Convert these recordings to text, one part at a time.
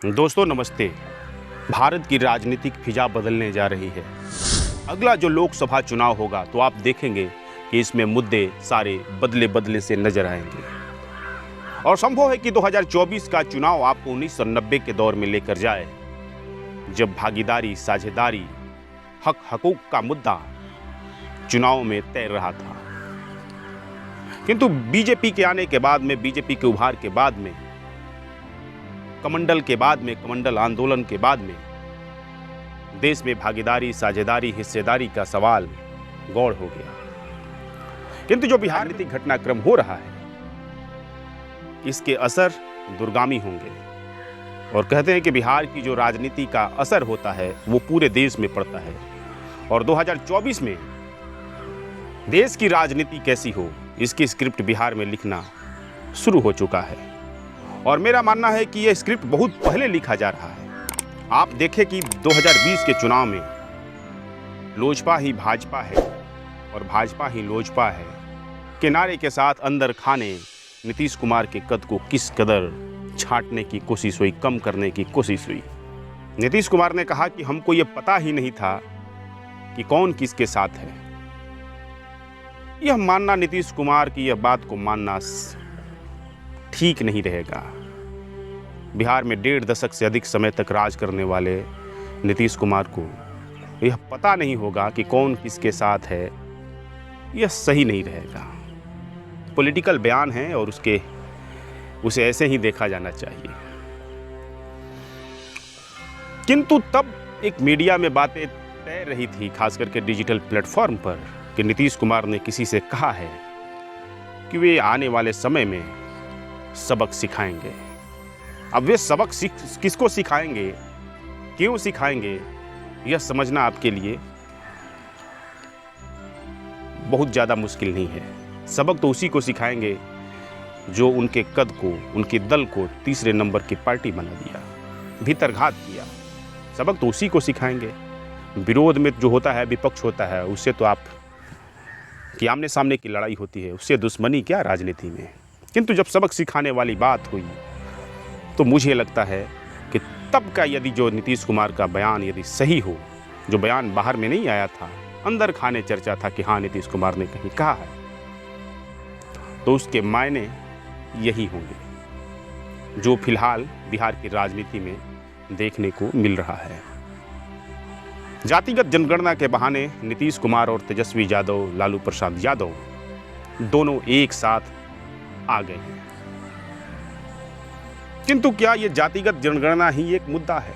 दोस्तों नमस्ते। भारत की राजनीतिक फिजा बदलने जा रही है। अगला जो लोकसभा चुनाव होगा तो आप देखेंगे कि इसमें मुद्दे सारे बदले बदले से नजर आएंगे और संभव है कि 2024 का चुनाव आपको 1990 के दौर में लेकर जाए, जब भागीदारी, साझेदारी, हक हकूक का मुद्दा चुनाव में तैर रहा था। किंतु बीजेपी के आने के बाद में, बीजेपी के उभार के बाद में, कमंडल के बाद में, कमंडल आंदोलन के बाद में देश में भागीदारी, साझेदारी, हिस्सेदारी का सवाल गौड़ हो गया। किंतु जो बिहार राजनीतिक घटनाक्रम हो रहा है, इसके असर दूरगामी होंगे और कहते हैं कि बिहार की जो राजनीति का असर होता है वो पूरे देश में पड़ता है और 2024 में देश की राजनीति कैसी हो, इसकी स्क्रिप्ट बिहार में लिखना शुरू हो चुका है। और मेरा मानना है कि यह स्क्रिप्ट बहुत पहले लिखा जा रहा है। आप देखें कि 2020 के चुनाव में लोजपा ही भाजपा है और भाजपा ही लोजपा है के नारे के साथ अंदर खाने नीतीश कुमार के कद को किस कदर छांटने की कोशिश हुई, कम करने की कोशिश हुई। नीतीश कुमार ने कहा कि हमको ये पता ही नहीं था कि कौन किसके साथ है। यह मानना, नीतीश कुमार की यह बात को मानना ठीक नहीं रहेगा। बिहार में 1.5 दशक से अधिक समय तक राज करने वाले नीतीश कुमार को यह पता नहीं होगा कि कौन किसके साथ है, यह सही नहीं रहेगा। पॉलिटिकल बयान है और उसे ऐसे ही देखा जाना चाहिए। किंतु तब एक मीडिया में बातें तैर रही थी, खास करके डिजिटल प्लेटफॉर्म पर, कि नीतीश कुमार ने किसी से कहा है कि वे आने वाले समय में सबक सिखाएंगे। अब वे सबक किसको सिखाएंगे, क्यों सिखाएंगे, यह समझना आपके लिए बहुत ज़्यादा मुश्किल नहीं है। सबक तो उसी को सिखाएंगे जो उनके कद को, उनके दल को तीसरे नंबर की पार्टी बना दिया, भीतरघात किया। सबक तो उसी को सिखाएंगे। विरोध में जो होता है, विपक्ष होता है, उससे तो आप कि आमने सामने की लड़ाई होती है, उससे दुश्मनी क्या राजनीति में। किंतु जब सबक सिखाने वाली बात हुई तो मुझे लगता है कि तब का यदि जो नीतीश कुमार का बयान यदि सही हो, जो बयान बाहर में नहीं आया था, अंदर खाने चर्चा था कि हाँ नीतीश कुमार ने कहीं कहा है, तो उसके मायने यही होंगे जो फिलहाल बिहार की राजनीति में देखने को मिल रहा है। जातिगत जनगणना के बहाने नीतीश कुमार और तेजस्वी यादव, लालू प्रसाद यादव दोनों एक साथ आ गए हैं। किंतु क्या यह जातिगत जनगणना ही एक मुद्दा है?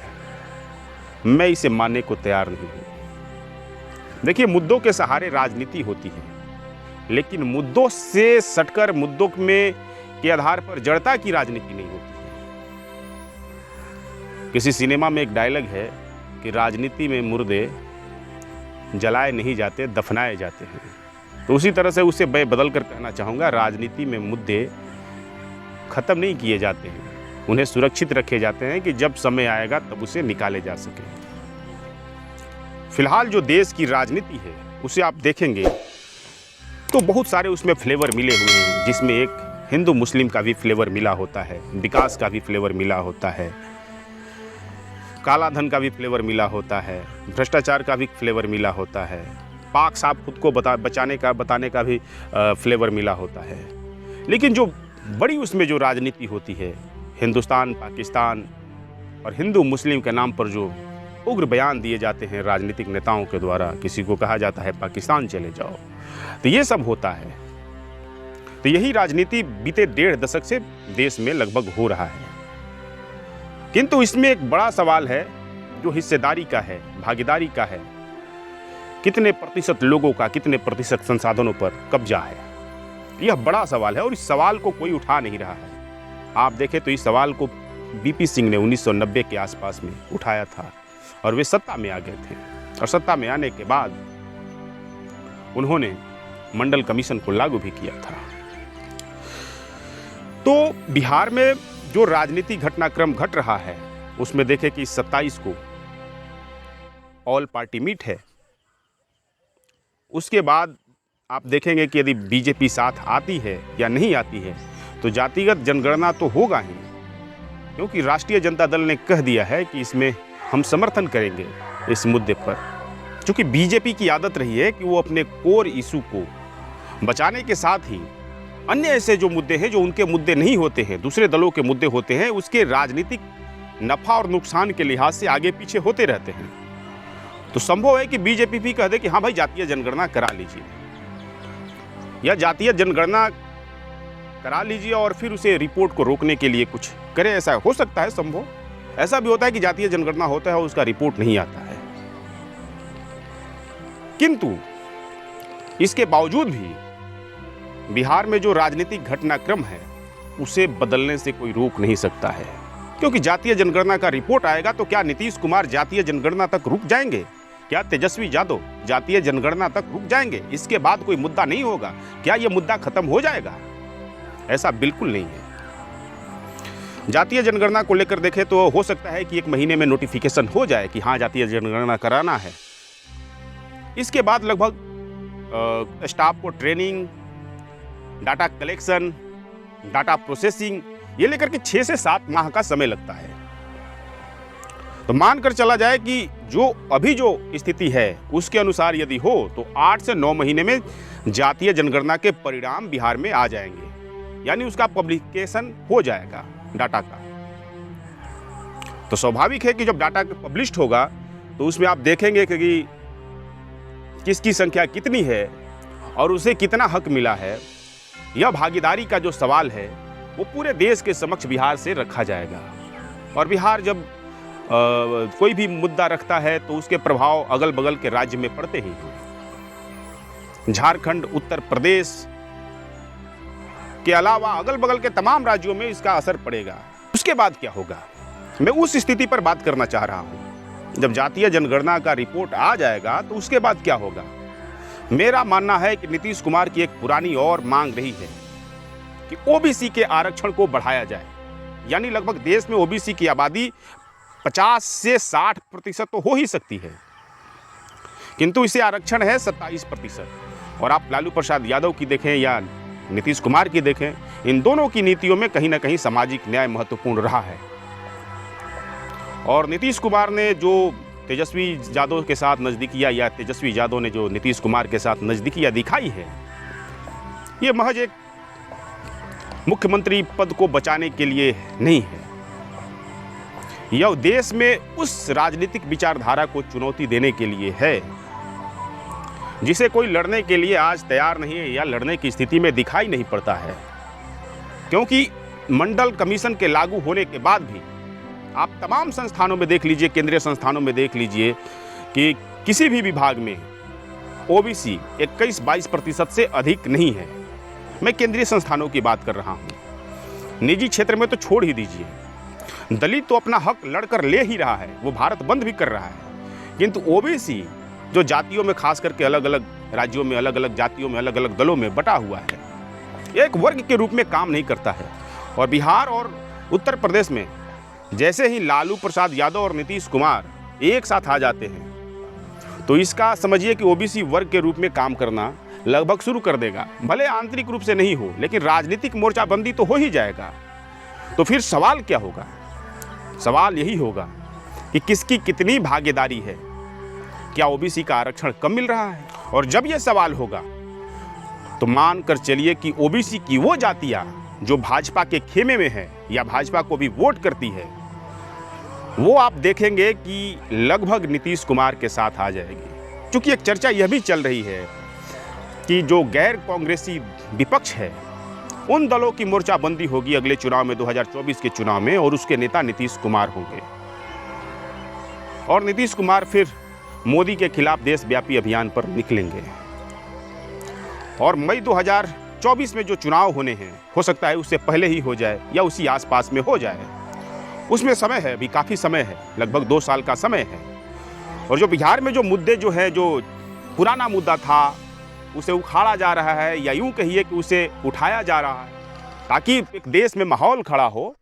मैं इसे मानने को तैयार नहीं हूं। देखिए, मुद्दों के सहारे राजनीति होती है, लेकिन मुद्दों से सटकर, मुद्दों में के आधार पर जड़ता की राजनीति नहीं होती है। किसी सिनेमा में एक डायलॉग है कि राजनीति में मुर्दे जलाए नहीं जाते, दफनाए जाते हैं। तो उसी तरह से उसे मैं बदल कर कहना चाहूँगा, राजनीति में मुद्दे खत्म नहीं किए जाते हैं, उन्हें सुरक्षित रखे जाते हैं कि जब समय आएगा तब उसे निकाले जा सके। फिलहाल जो देश की राजनीति है उसे आप देखेंगे तो बहुत सारे उसमें फ्लेवर मिले हुए हैं, जिसमें एक हिंदू मुस्लिम का भी फ्लेवर मिला होता है, विकास का भी फ्लेवर मिला होता है, काला धन का भी फ्लेवर मिला होता है, भ्रष्टाचार का भी फ्लेवर मिला होता है, पाक साहब खुद को बताने का भी फ्लेवर मिला होता है। लेकिन जो बड़ी उसमें जो राजनीति होती है, हिंदुस्तान, पाकिस्तान और हिंदू मुस्लिम के नाम पर जो उग्र बयान दिए जाते हैं राजनीतिक नेताओं के द्वारा, किसी को कहा जाता है पाकिस्तान चले जाओ, तो ये सब होता है। तो यही राजनीति बीते 1.5 दशक से देश में लगभग हो रहा है। किंतु इसमें एक बड़ा सवाल है जो हिस्सेदारी का है, भागीदारी का है। कितने प्रतिशत लोगों का, कितने प्रतिशत संसाधनों पर कब्जा है, यह बड़ा सवाल है और इस सवाल को कोई उठा नहीं रहा है। आप देखें तो इस सवाल को बीपी सिंह ने 1990 के आसपास में उठाया था और वे सत्ता में आ गए थे, और सत्ता में आने के बाद उन्होंने मंडल कमीशन को लागू भी किया था। तो बिहार में जो राजनीतिक घटनाक्रम घट रहा है उसमें देखें कि 27 को ऑल पार्टी मीट है। उसके बाद आप देखेंगे कि यदि बीजेपी साथ आती है या नहीं आती है, तो जातिगत जनगणना तो होगा ही, क्योंकि राष्ट्रीय जनता दल ने कह दिया है कि इसमें हम समर्थन करेंगे इस मुद्दे पर। क्योंकि बीजेपी की आदत रही है कि वो अपने कोर इशू को बचाने के साथ ही अन्य ऐसे जो मुद्दे हैं, जो उनके मुद्दे नहीं होते हैं, दूसरे दलों के मुद्दे होते हैं, उसके राजनीतिक नफा और नुकसान के लिहाज से आगे पीछे होते रहते हैं। तो संभव है कि बीजेपी भी कह दे कि हाँ भाई जातीय जनगणना करा लीजिए, या जातीय जनगणना करा लीजिए और फिर उसे रिपोर्ट को रोकने के लिए कुछ करे। ऐसा हो सकता है, संभव ऐसा भी होता है कि जातीय जनगणना होता है और उसका रिपोर्ट नहीं आता है। किंतु इसके बावजूद भी बिहार में जो राजनीतिक घटनाक्रम है उसे बदलने से कोई रोक नहीं सकता है। क्योंकि जातीय जनगणना का रिपोर्ट आएगा तो क्या नीतीश कुमार जातीय जनगणना तक रुक जाएंगे? क्या तेजस्वी यादव जातीय जनगणना तक रुक जाएंगे? इसके बाद कोई मुद्दा नहीं होगा? क्या यह मुद्दा खत्म हो जाएगा? ऐसा बिल्कुल नहीं है। जातीय जनगणना को लेकर देखें तो हो सकता है कि 1 महीने में नोटिफिकेशन हो जाए कि हाँ जातीय जनगणना कराना है। इसके बाद लगभग स्टाफ को training, data collection, data processing, ये लेकर के 6 से 7 माह का समय लगता है। तो मानकर चला जाए कि जो अभी जो स्थिति है उसके अनुसार यदि हो तो 8 से 9 महीने में जातीय जनगणना के परिणाम बिहार में आ जाएंगे, यानी उसका पब्लिकेशन हो जाएगा डाटा का। तो स्वाभाविक है कि जब डाटा पब्लिश्ड होगा तो उसमें आप देखेंगे कि किसकी संख्या कितनी है और उसे कितना हक मिला है। यह भागीदारी का जो सवाल है वो पूरे देश के समक्ष बिहार से रखा जाएगा। और बिहार जब कोई भी मुद्दा रखता है तो उसके प्रभाव अगल बगल के राज्य में पड़ते ही हैं। झारखंड, उत्तर प्रदेश के अलावा अगल बगल के तमाम राज्यों में इसका असर पड़ेगा। उसके बाद क्या होगा, मैं उस स्थिति पर बात करना चाह रहा हूं। जब जातीय जनगणना का रिपोर्ट आ जाएगा तो उसके बाद क्या होगा। मेरा मानना है कि नीतीश कुमार की एक पुरानी और मांग रही है कि ओबीसी के आरक्षण को बढ़ाया जाए, यानी लगभग देश में ओबीसी की आबादी 50 से 60% तो हो ही सकती है, किंतु इसे आरक्षण है 27%। और आप लालू प्रसाद यादव की देखें या नीतीश कुमार की देखें, इन दोनों की नीतियों में कहीं ना कहीं सामाजिक न्याय महत्वपूर्ण रहा है। और नीतीश कुमार ने जो तेजस्वी यादव के साथ नज़दीकियाँ, या तेजस्वी यादव ने जो नीतीश कुमार के साथ नज़दीकियाँ दिखाई है, ये महज एक मुख्यमंत्री पद को बचाने के लिए नहीं है। यह देश में उस राजनीतिक विचारधारा को चुनौती देने के लिए है जिसे कोई लड़ने के लिए आज तैयार नहीं है या लड़ने की स्थिति में दिखाई नहीं पड़ता है। क्योंकि मंडल कमीशन के लागू होने के बाद भी आप तमाम संस्थानों में देख लीजिए, केंद्रीय संस्थानों में देख लीजिए कि किसी भी विभाग में ओबीसी 21-22% से अधिक नहीं है। मैं केंद्रीय संस्थानों की बात कर रहा हूँ, निजी क्षेत्र में तो छोड़ ही दीजिए। दलित तो अपना हक लड़कर ले ही रहा है, वो भारत बंद भी कर रहा है, किंतु ओबीसी जो जातियों में खास करके अलग अलग राज्यों में, अलग अलग जातियों में, अलग अलग दलों में बटा हुआ है, एक वर्ग के रूप में काम नहीं करता है। और बिहार और उत्तर प्रदेश में जैसे ही लालू प्रसाद यादव और नीतीश कुमार एक साथ आ जाते हैं तो इसका समझिए कि ओबीसी वर्ग के रूप में काम करना लगभग शुरू कर देगा। भले आंतरिक रूप से नहीं हो, लेकिन राजनीतिक मोर्चाबंदी तो हो ही जाएगा। तो फिर सवाल क्या होगा? सवाल यही होगा कि किसकी कितनी भागीदारी है, क्या ओबीसी का आरक्षण कम मिल रहा है? और जब यह सवाल होगा तो मान कर चलिए कि ओबीसी की वो जातियां जो भाजपा के खेमे में है या भाजपा को भी वोट करती है, वो आप देखेंगे कि लगभग नीतीश कुमार के साथ आ जाएगी। क्योंकि एक चर्चा यह भी चल रही है कि जो गैर कांग्रेसी विपक्ष है उन दलों की मोर्चाबंदी होगी अगले चुनाव में, 2024 के चुनाव में, और उसके नेता नीतीश कुमार होंगे। और नीतीश कुमार फिर मोदी के खिलाफ देशव्यापी अभियान पर निकलेंगे। और मई 2024 में जो चुनाव होने हैं, हो सकता है उससे पहले ही हो जाए या उसी आसपास में हो जाए। उसमें समय है, अभी काफ़ी समय है, लगभग 2 साल का समय है। और जो बिहार में जो मुद्दे जो है, जो पुराना मुद्दा था उसे उखाड़ा जा रहा है, या यूं कहिए कि उसे उठाया जा रहा है ताकि एक देश में माहौल खड़ा हो।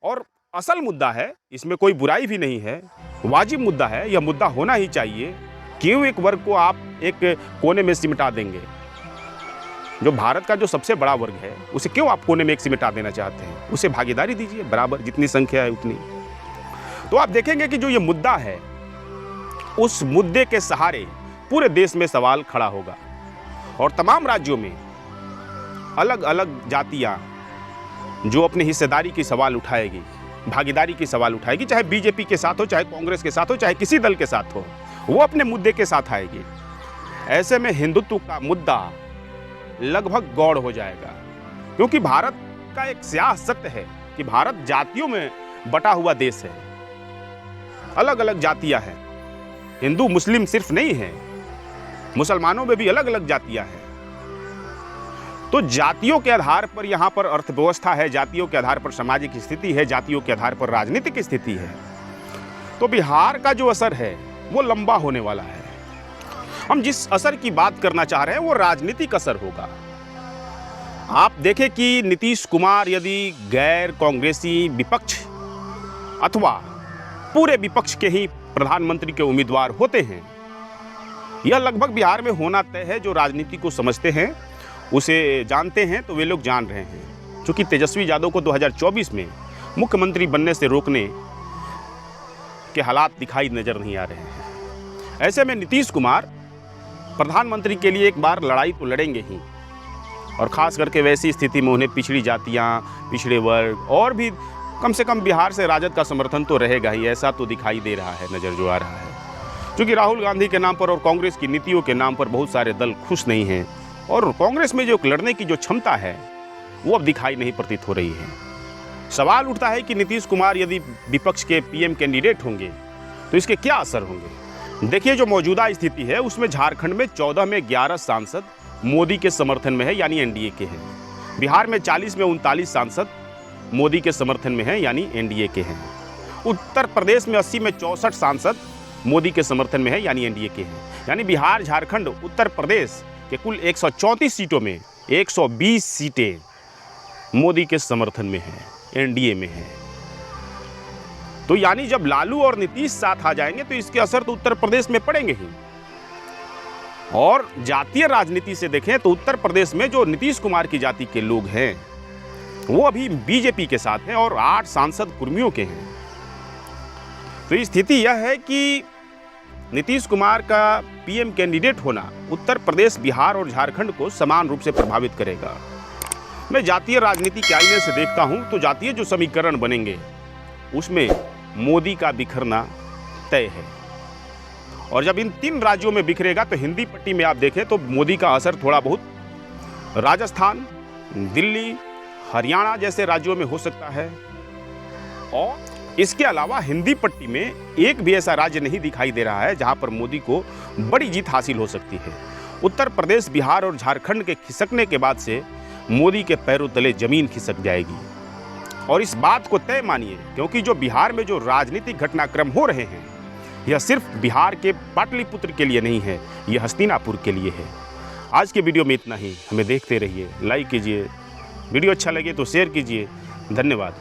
और असल मुद्दा है, इसमें कोई बुराई भी नहीं है, वाजिब मुद्दा है, यह मुद्दा होना ही चाहिए। क्यों एक वर्ग को आप एक कोने में सिमटा देंगे? जो भारत का जो सबसे बड़ा वर्ग है उसे क्यों आप कोने में एक सिमटा देना चाहते हैं? उसे भागीदारी दीजिए बराबर, जितनी संख्या है उतनी। तो आप देखेंगे कि जो ये मुद्दा है, उस मुद्दे के सहारे पूरे देश में सवाल खड़ा होगा और तमाम राज्यों में अलग अलग जातियां जो अपनी हिस्सेदारी की सवाल उठाएगी, भागीदारी की सवाल उठाएगी, चाहे बीजेपी के साथ हो, चाहे कांग्रेस के साथ हो, चाहे किसी दल के साथ हो, वो अपने मुद्दे के साथ आएगी। ऐसे में हिंदुत्व का मुद्दा लगभग गौड़ हो जाएगा, क्योंकि भारत का एक स्याह सत्य है कि भारत जातियों में बटा हुआ देश है। अलग अलग जातियां हैं, हिंदू मुस्लिम सिर्फ नहीं है, मुसलमानों में भी अलग अलग जातियां हैं। तो जातियों के आधार पर यहाँ पर अर्थव्यवस्था है, जातियों के आधार पर सामाजिक स्थिति है, जातियों के आधार पर राजनीतिक स्थिति है। तो बिहार का जो असर है वो लंबा होने वाला है। हम जिस असर की बात करना चाह रहे हैं वो राजनीतिक असर होगा। आप देखें कि नीतीश कुमार यदि गैर कांग्रेसी विपक्ष अथवा पूरे विपक्ष के ही प्रधानमंत्री के उम्मीदवार होते हैं, यह लगभग बिहार में होना तय है। जो राजनीति को समझते हैं, उसे जानते हैं, तो वे लोग जान रहे हैं। क्योंकि तेजस्वी यादव को 2024 में मुख्यमंत्री बनने से रोकने के हालात दिखाई नजर नहीं आ रहे हैं। ऐसे में नीतीश कुमार प्रधानमंत्री के लिए एक बार लड़ाई तो लड़ेंगे ही, और ख़ास करके वैसी स्थिति में उन्हें पिछड़ी जातियां, पिछड़े वर्ग और भी कम से कम बिहार से राजद का समर्थन तो रहेगा ही, ऐसा तो दिखाई दे रहा है, नज़र जो आ रहा है। क्योंकि राहुल गांधी के नाम पर और कांग्रेस की नीतियों के नाम पर बहुत सारे दल खुश नहीं हैं, और कांग्रेस में जो लड़ने की जो क्षमता है वो अब दिखाई नहीं प्रतीत हो रही है। सवाल उठता है कि नीतीश कुमार यदि विपक्ष के पीएम कैंडिडेट होंगे तो इसके क्या असर होंगे। देखिए, जो मौजूदा स्थिति है उसमें झारखंड में 14 में 11 सांसद मोदी के समर्थन में है, यानी एनडीए के हैं। बिहार में 40 में 39 सांसद मोदी के समर्थन में है, यानी एनडीए के हैं। उत्तर प्रदेश में 80 में 64 सांसद मोदी के समर्थन में है, यानी एनडीए के हैं। यानी बिहार, झारखंड, उत्तर प्रदेश के कुल 134 सीटों में 120 सीटें मोदी के समर्थन में हैं, एनडीए में हैं। तो यानी जब लालू और नीतीश साथ आ जाएंगे तो इसके असर तो उत्तर प्रदेश में पड़ेंगे ही। और जातीय राजनीति से देखें तो उत्तर प्रदेश में जो नीतीश कुमार की जाति के लोग हैं वो अभी बीजेपी के साथ हैं और 8 सांसद कुर्मियों के हैं। तो स्थिति यह है कि नीतीश कुमार का पीएम कैंडिडेट होना उत्तर प्रदेश, बिहार और झारखंड को समान रूप से प्रभावित करेगा। मैं जातीय राजनीति के आईने से देखता हूं तो जातीय जो समीकरण बनेंगे उसमें मोदी का बिखरना तय है। और जब इन 3 राज्यों में बिखरेगा तो हिंदी पट्टी में आप देखें तो मोदी का असर थोड़ा बहुत राजस्थान, दिल्ली, हरियाणा जैसे राज्यों में हो सकता है। और इसके अलावा हिंदी पट्टी में एक भी ऐसा राज्य नहीं दिखाई दे रहा है जहां पर मोदी को बड़ी जीत हासिल हो सकती है। उत्तर प्रदेश, बिहार और झारखंड के खिसकने के बाद से मोदी के पैरों तले जमीन खिसक जाएगी। और इस बात को तय मानिए, क्योंकि जो बिहार में जो राजनीतिक घटनाक्रम हो रहे हैं यह सिर्फ बिहार के पाटलिपुत्र के लिए नहीं है, यह हस्तिनापुर के लिए है। आज के वीडियो में इतना ही। हमें देखते रहिए, लाइक कीजिए, वीडियो अच्छा लगे तो शेयर कीजिए। धन्यवाद।